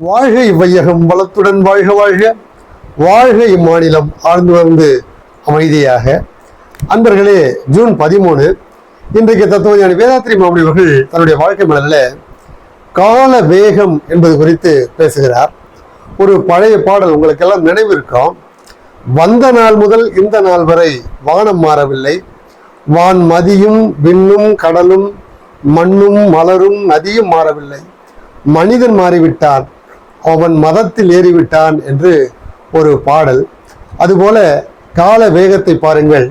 வாழ்க இவ்வையகம் வளத்துடன் வாழ்க வாழ்க. வாழ்க இம்மாநிலம் ஆழ்ந்து வந்து அமைதியாக. அன்பர்களே, ஜூன் 13 இன்றைக்கு தத்துவஞானி வேதாத்ரி மாமுனி அவர்கள் தன்னுடைய வாழ்க்கை மலரில் கால வேகம் என்பது குறித்து பேசுகிறார். ஒரு பழைய பாடல் உங்களுக்கெல்லாம் நினைவு இருக்கும். வந்த நாள் முதல் இந்த நாள் வரை வானம் மாறவில்லை, வான் மதியும் விண்ணும் கடலும் மண்ணும் மலரும் நதியும் மாறவில்லை, மனிதன் மாறிவிட்டான், அவன் மதத்தில் ஏறிவிட்டான் என்று ஒரு பாடல். அதுபோல கால வேகத்தை பாருங்கள்.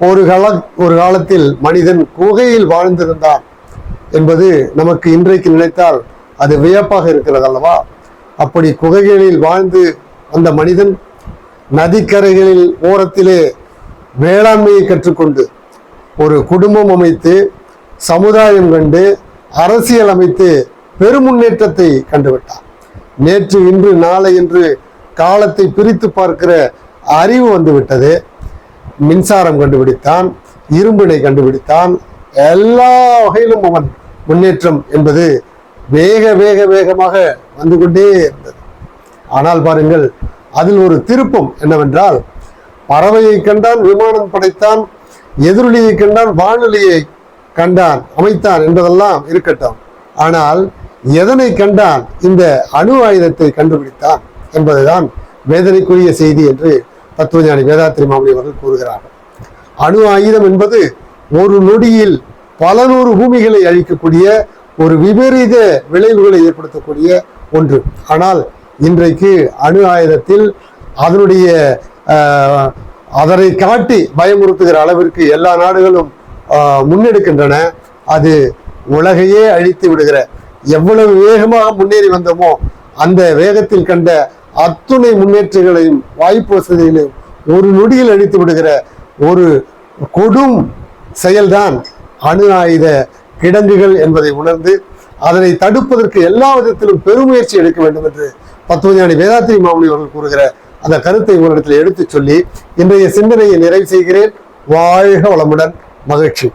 ஒரு காலத்தில் மனிதன் குகையில் வாழ்ந்திருந்தான் என்பது நமக்கு இன்றைக்கு நினைத்தால் அது வியப்பாக இருக்கிறது அல்லவா? அப்படி குகைகளில் வாழ்ந்து அந்த மனிதன் நதிக்கரைகளில் ஓரத்திலே வேளாண்மையை கற்றுக்கொண்டு ஒரு குடும்பம் அமைத்து சமுதாயம் கண்டு அரசியல் அமைத்து பெருமுன்னேற்றத்தை கண்டுவிட்டான். நேற்று இன்று நாளை என்று காலத்தை பிரித்து பார்க்கிற அறிவு வந்துவிட்டது. மின்சாரம் கண்டுபிடித்தான், இரும்பினை கண்டுபிடித்தான். எல்லா வகையிலும் அவன் முன்னேற்றம் என்பது வேகமாக வந்து கொண்டே இருந்தது. ஆனால் பாருங்கள், அதில் ஒரு திருப்பம் என்னவென்றால், பறவையை கண்டான், விமானம் படைத்தான், எதிரொலியை கண்டான், வானொலியை கண்டான், அமைத்தான் என்பதெல்லாம் இருக்கட்டும். ஆனால் எதனை கண்டான்? இந்த அணு ஆயுதத்தை கண்டுபிடித்தான் என்பதுதான் வேதனைக்குரிய செய்தி என்று தத்துவஞானி வேதாத்ரி மாமுனி அவர்கள் கூறுகிறார்கள். அணு ஆயுதம் என்பது ஒரு நொடியில் பல நூறு பூமிகளை அழிக்கக்கூடிய ஒரு விபரீத விளைவுகளை ஏற்படுத்தக்கூடிய ஒன்று. ஆனால் இன்றைக்கு அணு ஆயுதத்தில் அதனை காட்டி பயமுறுத்துகிற அளவிற்கு எல்லா நாடுகளும் முன்னெடுக்கின்றன. அது உலகையே அழித்து விடுகிற, எவ்வளவு வேகமாக முன்னேறி வந்தோமோ அந்த வேகத்தில் கண்ட அத்துணை முன்னேற்றங்களையும் வாய்ப்பு வசதிகளையும் ஒரு நொடியில் அழித்து விடுகிற ஒரு கொடும் செயல்தான் அணு ஆயுத கிடங்குகள் என்பதை உணர்ந்து அதனை தடுப்பதற்கு எல்லா விதத்திலும் பெருமுயற்சி எடுக்க வேண்டும் என்று தத்துவஞானி வேதாத்ரி மாமுனி அவர்கள் கூறுகிற அந்த கருத்தை உங்களிடத்தில் எடுத்து சொல்லி இன்றைய சிந்தனையை நிறைவு செய்கிறேன். வாழ்க வளமுடன். மகிழ்ச்சி.